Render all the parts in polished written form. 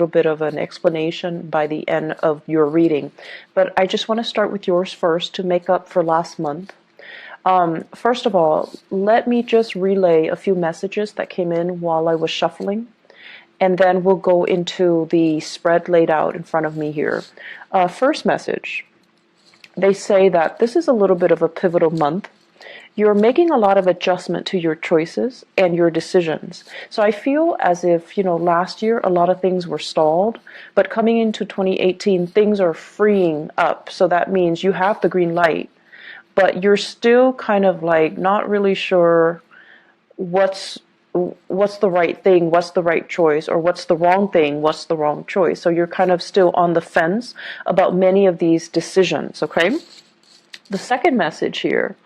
little bit of an explanation by the end of your reading. But I just want to start with yours first to make up for last month. First of all, let me just relay a few messages that came in while I was shuffling, and then we'll go into the spread laid out in front of me here. First message, they say that this is a little bit of a pivotal month. You're making a lot of adjustment to your choices and your decisions. So I feel as if, last year a lot of things were stalled, but coming into 2018, things are freeing up. So that means you have the green light, but you're still kind of like not really sure what's the right thing, what's the right choice, or what's the wrong thing, what's the wrong choice. So you're kind of still on the fence about many of these decisions, okay? The second message here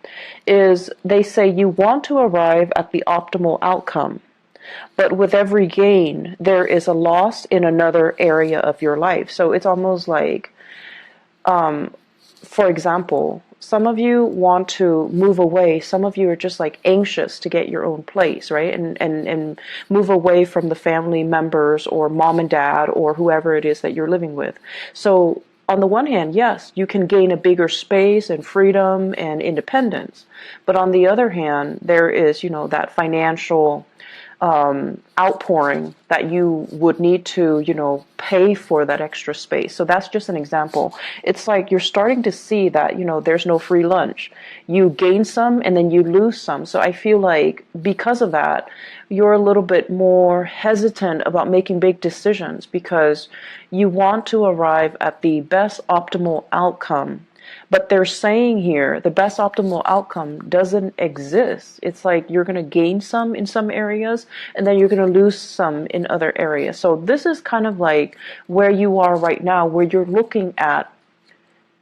is they say you want to arrive at the optimal outcome, but with every gain, there is a loss in another area of your life. So it's almost like, for example, some of you want to move away. Some of you are just like anxious to get your own place, right? And move away from the family members or mom and dad or whoever it is that you're living with. So on the one hand, yes, you can gain a bigger space and freedom and independence. But on the other hand, there is, that financial outpouring that you would need to, pay for that extra space. So that's just an example. It's like you're starting to see that, there's no free lunch. You gain some and then you lose some. So I feel like because of that, you're a little bit more hesitant about making big decisions because you want to arrive at the best optimal outcome. But they're saying here the best optimal outcome doesn't exist. It's like you're going to gain some in some areas and then you're going to lose some in other areas. So this is kind of like where you are right now, where you're looking at,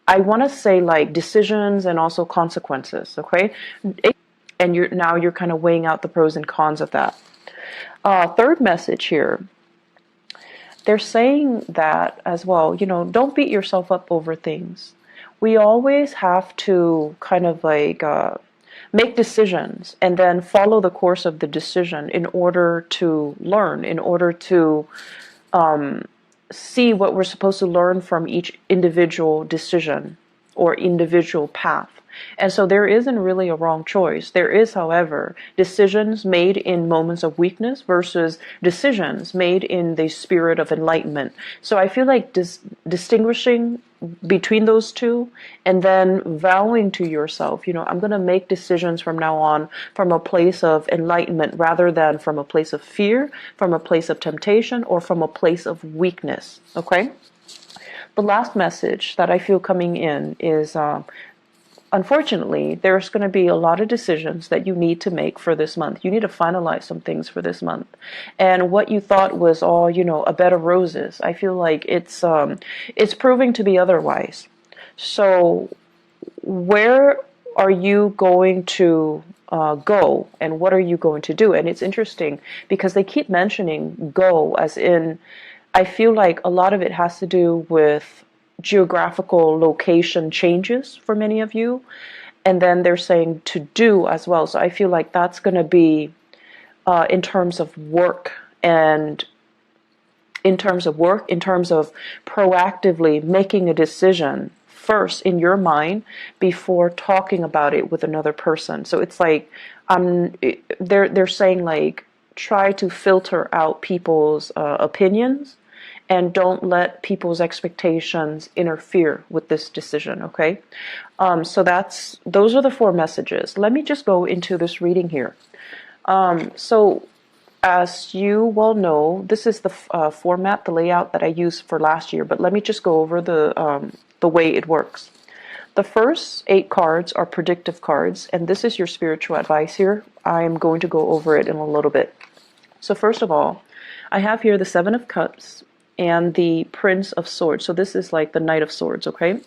I want to say like decisions and also consequences, okay? And you're kind of weighing out the pros and cons of that. Third message here, they're saying that as well, don't beat yourself up over things. We always have to kind of like make decisions and then follow the course of the decision in order to learn, in order to see what we're supposed to learn from each individual decision or individual path. And so there isn't really a wrong choice. There is, however, decisions made in moments of weakness versus decisions made in the spirit of enlightenment. So I feel like distinguishing between those two and then vowing to yourself, I'm going to make decisions from now on from a place of enlightenment rather than from a place of fear, from a place of temptation, or from a place of weakness. Okay? The last message that I feel coming in is unfortunately, there's going to be a lot of decisions that you need to make for this month. You need to finalize some things for this month. And what you thought was all, a bed of roses, I feel like it's proving to be otherwise. So where are you going to go and what are you going to do? And it's interesting because they keep mentioning go as in, I feel like a lot of it has to do with geographical location changes for many of you, and then they're saying to do as well. So I feel like that's going to be in terms of work and in terms of proactively making a decision first in your mind before talking about it with another person. So it's like they're saying like try to filter out people's opinions and don't let people's expectations interfere with this decision, okay? So those are the 4 messages. Let me just go into this reading here. So as you well know, this is the format, the layout that I used for last year, but let me just go over the way it works. The first 8 cards are predictive cards, and this is your spiritual advice here. I'm going to go over it in a little bit. So first of all, I have here the 7 of Cups and the Prince of Swords. So this is like the Knight of Swords, okay?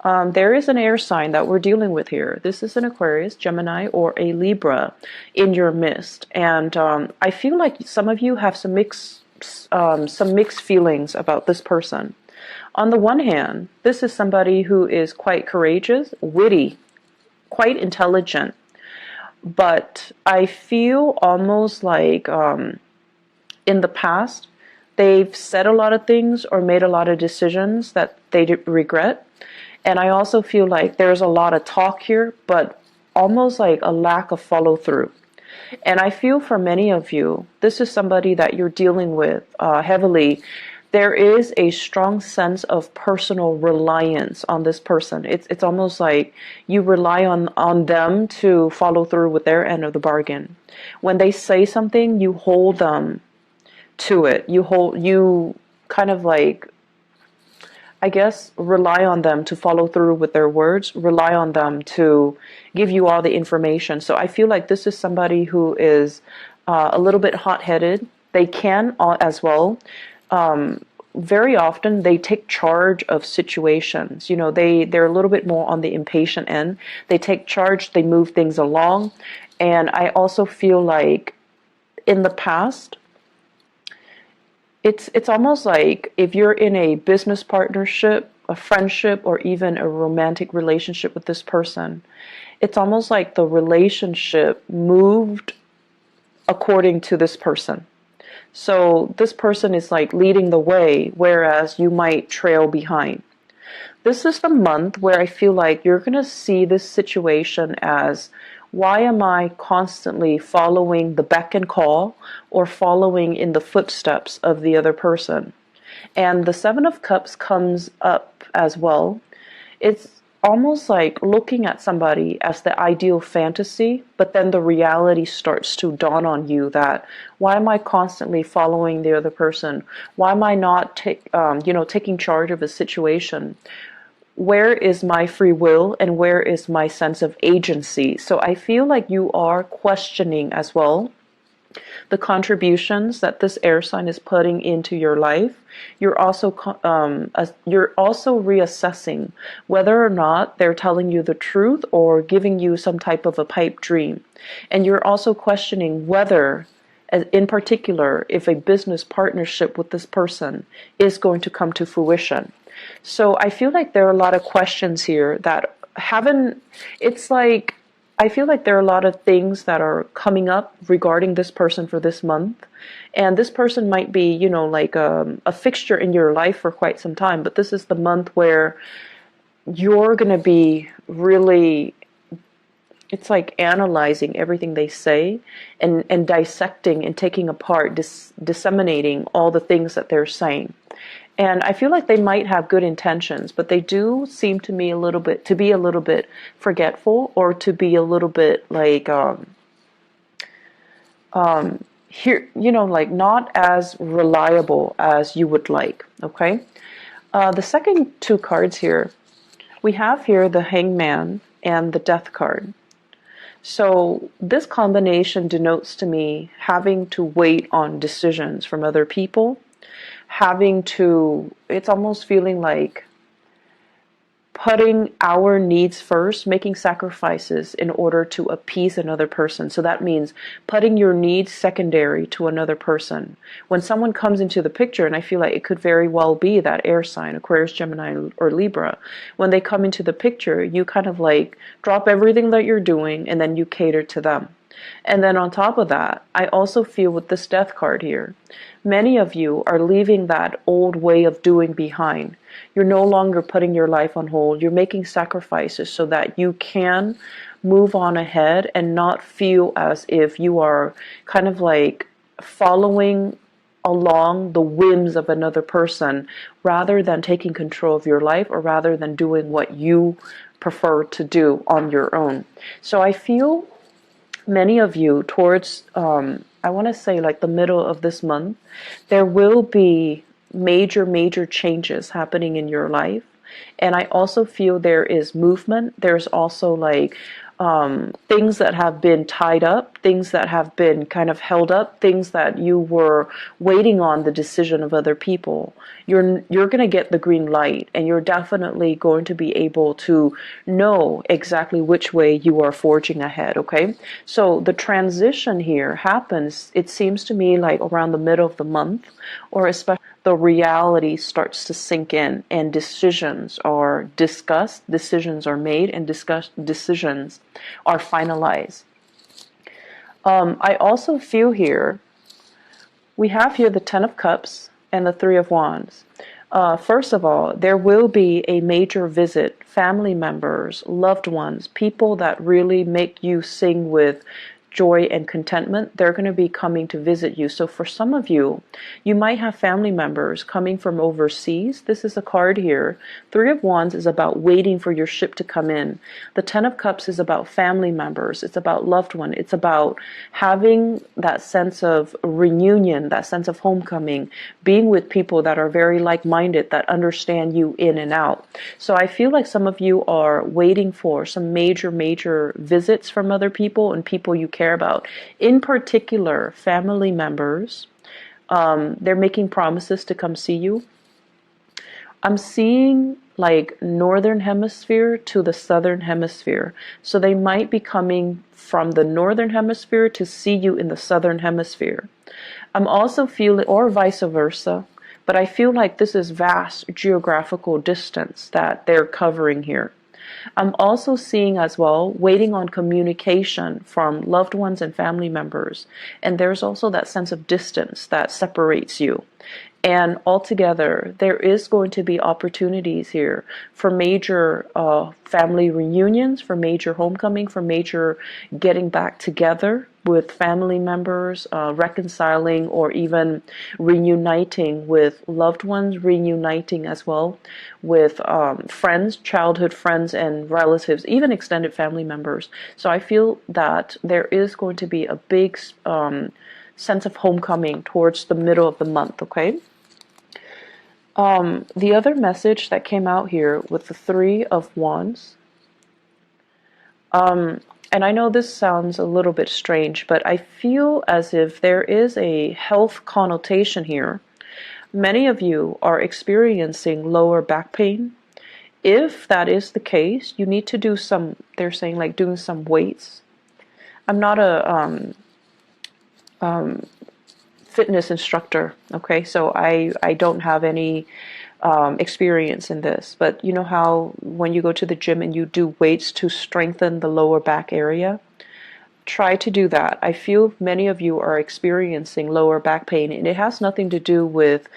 There is an air sign that we're dealing with here. This is an Aquarius, Gemini, or a Libra in your midst. And I feel like some of you have some mixed feelings about this person. On the one hand, this is somebody who is quite courageous, witty, quite intelligent. But I feel almost like in the past, They've said a lot of things or made a lot of decisions that they regret. And I also feel like there's a lot of talk here, but almost like a lack of follow through. And I feel for many of you, this is somebody that you're dealing with heavily. There is a strong sense of personal reliance on this person. It's almost like you rely on them to follow through with their end of the bargain. When they say something, you hold them to it. You kind of like, I guess, rely on them to follow through with their words, rely on them to give you all the information. So I feel like this is somebody who is a little bit hot-headed. They can as well. Very often they take charge of situations. You know, they're a little bit more on the impatient end. They take charge, they move things along. And I also feel like in the past, it's almost like if you're in a business partnership, a friendship, or even a romantic relationship with this person, it's almost like the relationship moved according to this person. So this person is like leading the way, whereas you might trail behind. This is the month where I feel like you're going to see this situation as, why am I constantly following the beck and call or following in the footsteps of the other person? And the Seven of Cups comes up as well. It's almost like looking at somebody as the ideal fantasy, but then the reality starts to dawn on you that, why am I constantly following the other person? Why am I not taking charge of a situation? Where is my free will and where is my sense of agency? So I feel like you are questioning as well the contributions that this air sign is putting into your life. You're also reassessing whether or not they're telling you the truth or giving you some type of a pipe dream. And you're also questioning whether, in particular, if a business partnership with this person is going to come to fruition. So I feel like there are a lot of questions here that I feel like there are a lot of things that are coming up regarding this person for this month. And this person might be, like a fixture in your life for quite some time. But this is the month where you're going to be really, it's like analyzing everything they say and dissecting and taking apart, disseminating all the things that they're saying. And I feel like they might have good intentions, but they do seem to me to be a little bit forgetful, or to be a little bit like like not as reliable as you would like. Okay. The second two cards here, we have here the Hangman and the Death card. So this combination denotes to me having to wait on decisions from other people. It's almost feeling like putting our needs first, making sacrifices in order to appease another person. So that means putting your needs secondary to another person. When someone comes into the picture, and I feel like it could very well be that air sign, Aquarius, Gemini, or Libra, when they come into the picture, you kind of like drop everything that you're doing and then you cater to them. And then on top of that, I also feel with this Death card here, many of you are leaving that old way of doing behind. You're no longer putting your life on hold. You're making sacrifices so that you can move on ahead and not feel as if you are kind of like following along the whims of another person, rather than taking control of your life, or rather than doing what you prefer to do on your own. So I feel many of you towards, I want to say like the middle of this month, there will be major changes happening in your life. And I also feel there is movement. There's also like things that have been tied up, things that have been kind of held up, things that you were waiting on the decision of other people. You're going to get the green light, and you're definitely going to be able to know exactly which way you are forging ahead, okay? So the transition here happens, it seems to me, like around the middle of the month, or especially the reality starts to sink in, and decisions are discussed, decisions are made, and decisions are finalized. I also feel here, we have here the Ten of Cups, and the Three of Wands. First of all, there will be a major visit, family members, loved ones, people that really make you sing with joy and contentment. They're going to be coming to visit you. So for some of you, you might have family members coming from overseas. This is a card here. Three of Wands is about waiting for your ship to come in. The Ten of Cups is about family members. It's about loved one. It's about having that sense of reunion, that sense of homecoming, being with people that are very like-minded, that understand you in and out. So I feel like some of you are waiting for some major visits from other people and people you care about. In particular, family members. They're making promises to come see you. I'm seeing like northern hemisphere to the southern hemisphere. So they might be coming from the northern hemisphere to see you in the southern hemisphere. I'm also feeling, or vice versa, but I feel like this is vast geographical distance that they're covering here. I'm also seeing as well, waiting on communication from loved ones and family members. And there's also that sense of distance that separates you. And altogether, there is going to be opportunities here for major family reunions, for major homecoming, for major getting back together with family members, reconciling or even reuniting with loved ones, reuniting as well with friends, childhood friends and relatives, even extended family members. So I feel that there is going to be a big sense of homecoming towards the middle of the month, okay? The other message that came out here with the Three of Wands, and I know this sounds a little bit strange, but I feel as if there is a health connotation here. Many of you are experiencing lower back pain. If that is the case, you need to do some, they're saying like doing some weights. I'm not a fitness instructor, okay, so I don't have any experience in this, but you know how when you go to the gym and you do weights to strengthen the lower back area? Try to do that. I feel many of you are experiencing lower back pain, and it has nothing to do with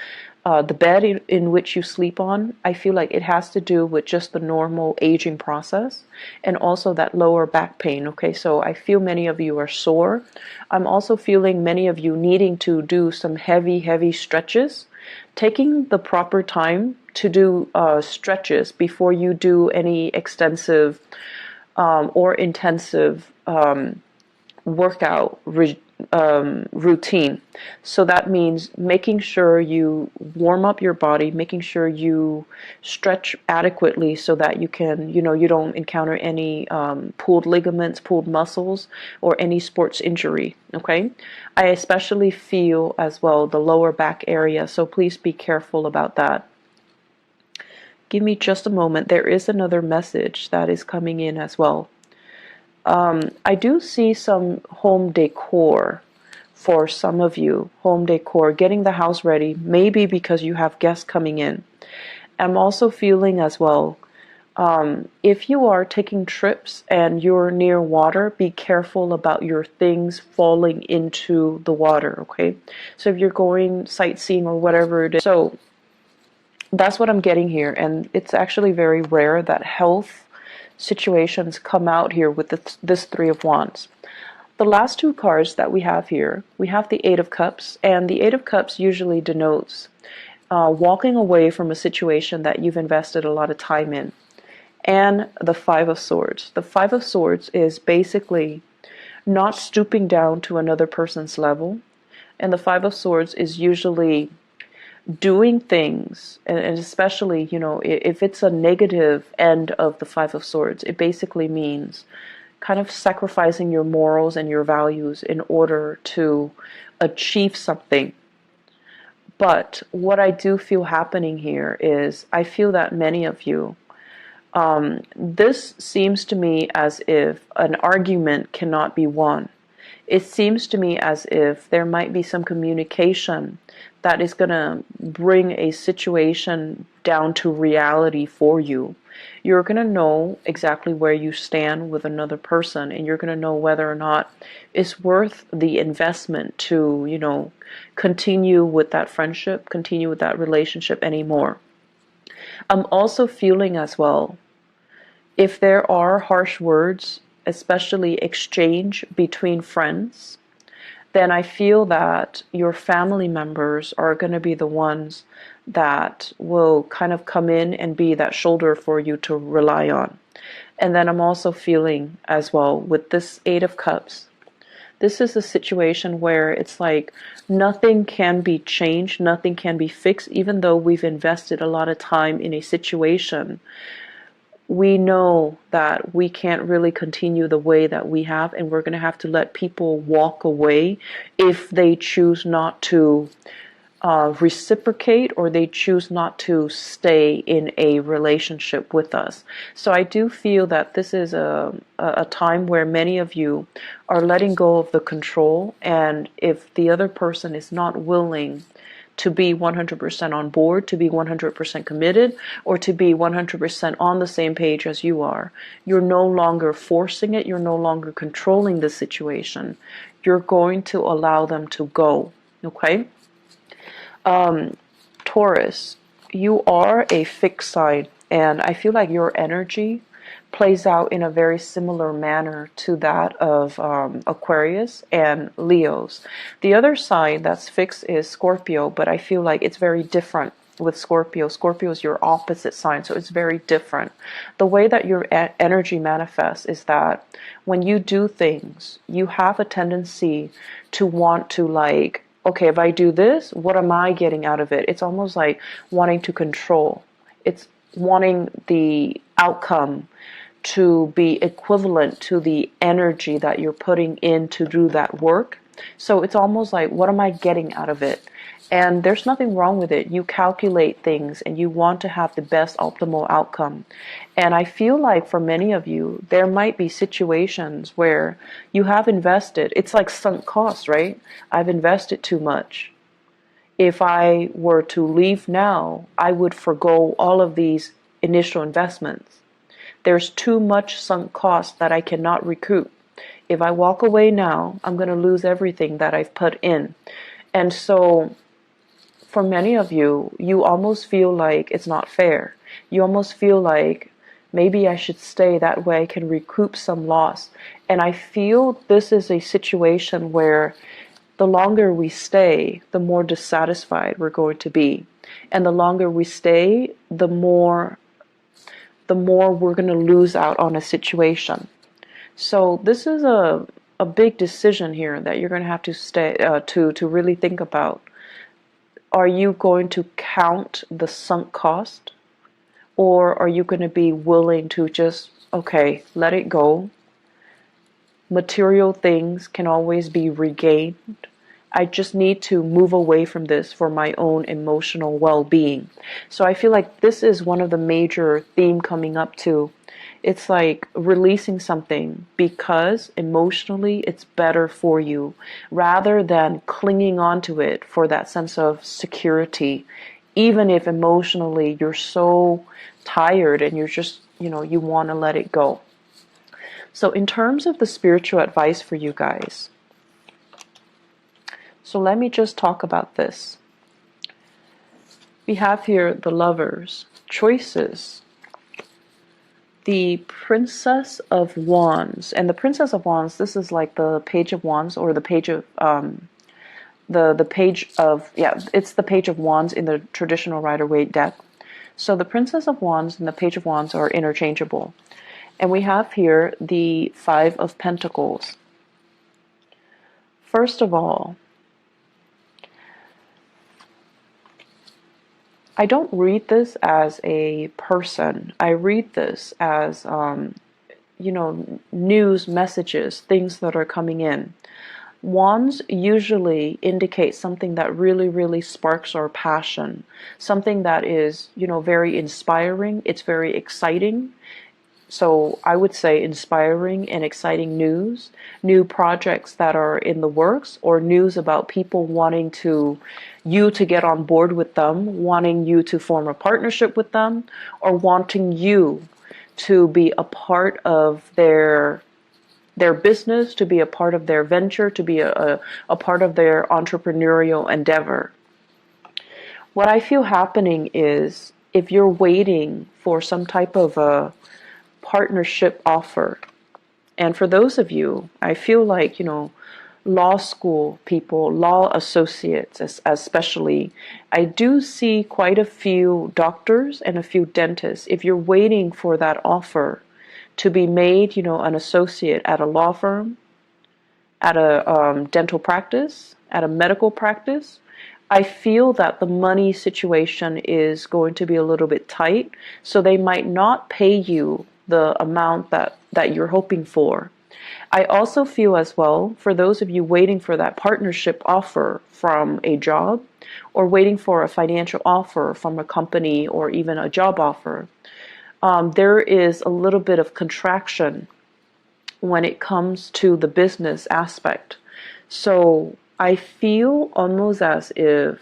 the bed in which you sleep on. I feel like it has to do with just the normal aging process and also that lower back pain. Okay, so I feel many of you are sore. I'm also feeling many of you needing to do some heavy stretches. Taking the proper time to do stretches before you do any extensive or intensive workout routine. So that means making sure you warm up your body, making sure you stretch adequately so that you can, you don't encounter any pulled ligaments, pulled muscles, or any sports injury, okay? I especially feel as well the lower back area, so please be careful about that. Give me just a moment. There is another message that is coming in as well. I do see some home decor for some of you. Home decor, getting the house ready, maybe because you have guests coming in. I'm also feeling as well, if you are taking trips and you're near water, be careful about your things falling into the water, okay? So if you're going sightseeing or whatever it is. So that's what I'm getting here, and it's actually very rare that health situations come out here with this Three of Wands. The last two cards that we have here, we have the Eight of Cups, and the Eight of Cups usually denotes walking away from a situation that you've invested a lot of time in. And the Five of Swords. The Five of Swords is basically not stooping down to another person's level, and the Five of Swords is usually doing things, and especially, if it's a negative end of the Five of Swords, it basically means kind of sacrificing your morals and your values in order to achieve something. But what I do feel happening here is I feel that many of you, this seems to me as if an argument cannot be won. It seems to me as if there might be some communication that is going to bring a situation down to reality for you. You're going to know exactly where you stand with another person, and you're going to know whether or not it's worth the investment to, continue with that friendship, continue with that relationship anymore. I'm also feeling as well, if there are harsh words, especially exchange between friends, then I feel that your family members are going to be the ones that will kind of come in and be that shoulder for you to rely on. And then I'm also feeling as well with this Eight of Cups, this is a situation where it's like nothing can be changed, nothing can be fixed, even though we've invested a lot of time in a situation. We know that we can't really continue the way that we have, and we're going to have to let people walk away if they choose not to reciprocate, or they choose not to stay in a relationship with us. So I do feel that this is a time where many of you are letting go of the control, and if the other person is not willing to be 100% on board, to be 100% committed, or to be 100% on the same page as you are, you're no longer forcing it, you're no longer controlling the situation. You're going to allow them to go, okay? Taurus, you are a fixed sign, and I feel like your energy plays out in a very similar manner to that of Aquarius and Leos. The other sign that's fixed is Scorpio, but I feel like it's very different with Scorpio. Scorpio is your opposite sign, so it's very different. The way that your energy manifests is that when you do things, you have a tendency to want to, like, okay, if I do this, what am I getting out of it? It's almost like wanting to control. It's wanting the outcome to be equivalent to the energy that you're putting in to do that work. So it's almost like, what am I getting out of it? And there's nothing wrong with it. You calculate things and you want to have the best optimal outcome. And I feel like for many of you, there might be situations where you have invested. It's like sunk costs, right? I've invested too much. If I were to leave now, I would forgo all of these initial investments. There's too much sunk cost that I cannot recoup. If I walk away now, I'm going to lose everything that I've put in. And so for many of you, you almost feel like it's not fair. You almost feel like maybe I should stay, that way I can recoup some loss. And I feel this is a situation where the longer we stay, the more dissatisfied we're going to be. And the longer we stay, the more we're going to lose out on a situation. So this is a big decision here that you're going to have to stay to really think about. Are you going to count the sunk cost, or are you going to be willing to just, okay, let it go? Material things can always be regained. I just need to move away from this for my own emotional well-being. So I feel like this is one of the major theme coming up too. It's like releasing something because emotionally it's better for you, rather than clinging on to it for that sense of security, even if emotionally you're so tired and you're just, you want to let it go. So in terms of the spiritual advice for you guys, so let me just talk about this. We have here the Lovers, choices, the Princess of Wands. And the Princess of Wands, this is like the Page of Wands, or the Page of the Page of, it's the Page of Wands in the traditional Rider-Waite deck. So the Princess of Wands and the Page of Wands are interchangeable. And we have here the Five of Pentacles. First of all, I don't read this as a person. I read this as, news messages, things that are coming in. Wands usually indicate something that really, really sparks our passion. Something that is, very inspiring. It's very exciting. So I would say inspiring and exciting news, new projects that are in the works, or news about people wanting you to get on board with them, wanting you to form a partnership with them, or wanting you to be a part of their business, to be a part of their venture, to be a part of their entrepreneurial endeavor. What I feel happening is, if you're waiting for some type of a partnership offer, and for those of you, I feel like, law school people, law associates especially, I do see quite a few doctors and a few dentists. If you're waiting for that offer to be made, an associate at a law firm, at a dental practice, at a medical practice, I feel that the money situation is going to be a little bit tight, so they might not pay you the amount that you're hoping for. I also feel as well, for those of you waiting for that partnership offer from a job, or waiting for a financial offer from a company, or even a job offer, there is a little bit of contraction when it comes to the business aspect. So I feel almost as if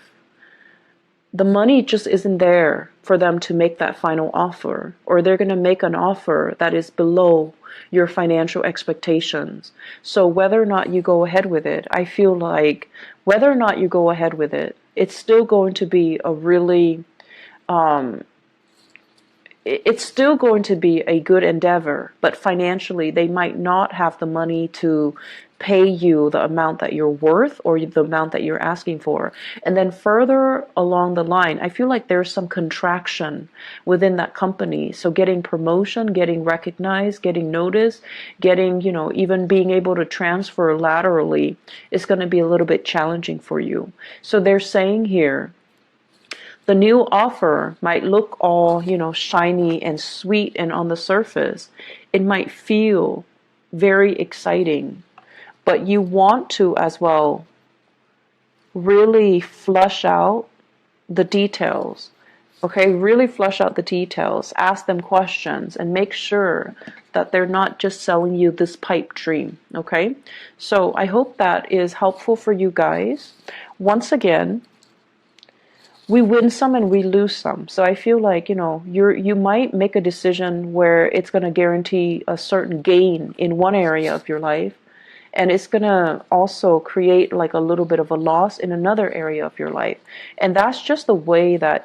the money just isn't there for them to make that final offer, or they're going to make an offer that is below your financial expectations. So whether or not you go ahead with it, I feel like whether or not you go ahead with it, it's still going to be a really it's still going to be a good endeavor, but financially they might not have the money to pay you the amount that you're worth, or the amount that you're asking for. And then further along the line, I feel like there's some contraction within that company. So getting promotion, getting recognized, getting noticed, getting, even being able to transfer laterally is going to be a little bit challenging for you. So they're saying here, the new offer might look all, shiny and sweet, and on the surface, it might feel very exciting, but you want to as well really flush out the details. Okay, really flush out the details, ask them questions, and make sure that they're not just selling you this pipe dream. Okay, so I hope that is helpful for you guys. Once again, we win some and we lose some. So I feel like, you might make a decision where it's going to guarantee a certain gain in one area of your life, and it's going to also create like a little bit of a loss in another area of your life. And that's just the way that,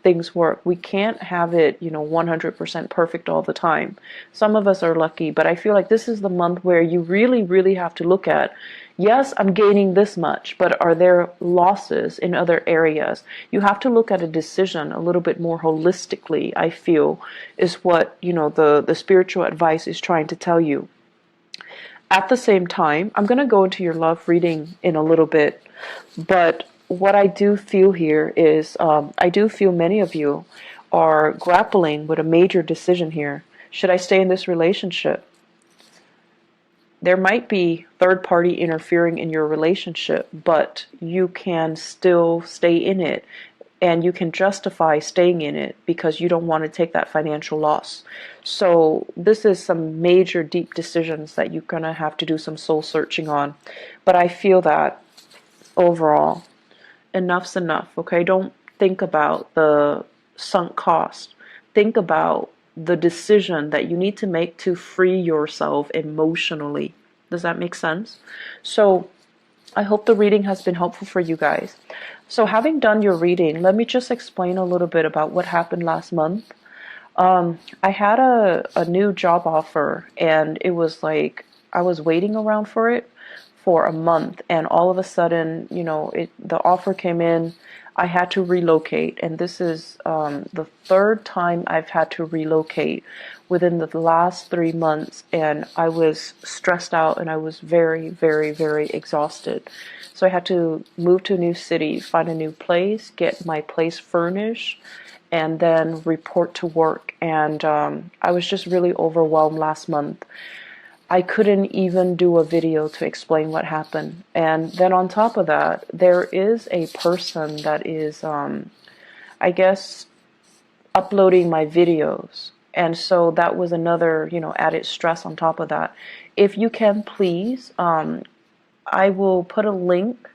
things work. We can't have it, 100% perfect all the time. Some of us are lucky, but I feel like this is the month where you really, really have to look at, yes, I'm gaining this much, but are there losses in other areas? You have to look at a decision a little bit more holistically, I feel, is what, the spiritual advice is trying to tell you. At the same time, I'm going to go into your love reading in a little bit, but what I do feel here is, I do feel many of you are grappling with a major decision here. Should I stay in this relationship? There might be third party interfering in your relationship, but you can still stay in it, and you can justify staying in it because you don't want to take that financial loss. So this is some major deep decisions that you're going to have to do some soul searching on. But I feel that overall, enough's enough, okay? Don't think about the sunk cost. Think about the decision that you need to make to free yourself emotionally. Does that make sense? So I hope the reading has been helpful for you guys. So having done your reading, let me just explain a little bit about what happened last month. I had a new job offer, and it was like I was waiting around for it for a month, and all of a sudden, the offer came in. I had to relocate, and this is the third time I've had to relocate within the last 3 months, and I was stressed out, and I was very, very, very exhausted. So I had to move to a new city, find a new place, get my place furnished, and then report to work. And I was just really overwhelmed last month. I couldn't even do a video to explain what happened. And then on top of that, there is a person that is, I guess, uploading my videos. And so that was another, added stress on top of that. If you can, please, I will put a link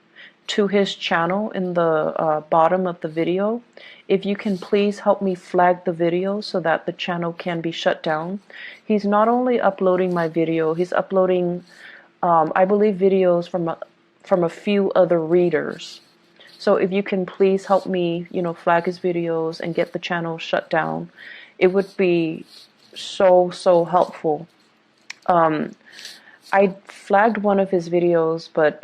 to his channel in the bottom of the video. If you can please help me flag the video so that the channel can be shut down. He's not only uploading my video, he's uploading, I believe, videos from a few other readers. So if you can please help me, flag his videos and get the channel shut down, it would be so helpful. I flagged one of his videos, but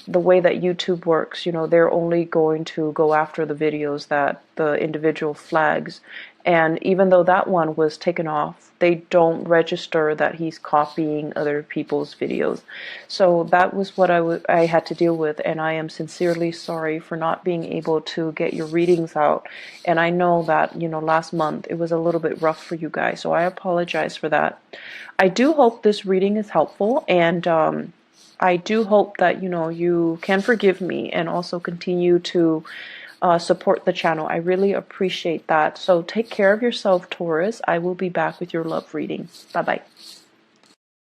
the way that YouTube works, they're only going to go after the videos that the individual flags. And even though that one was taken off, they don't register that he's copying other people's videos. So that was what I had to deal with, and I am sincerely sorry for not being able to get your readings out. And I know that, last month it was a little bit rough for you guys, so I apologize for that. I do hope this reading is helpful, and I do hope that, you can forgive me and also continue to support the channel. I really appreciate that. So take care of yourself, Taurus. I will be back with your love reading. Bye-bye.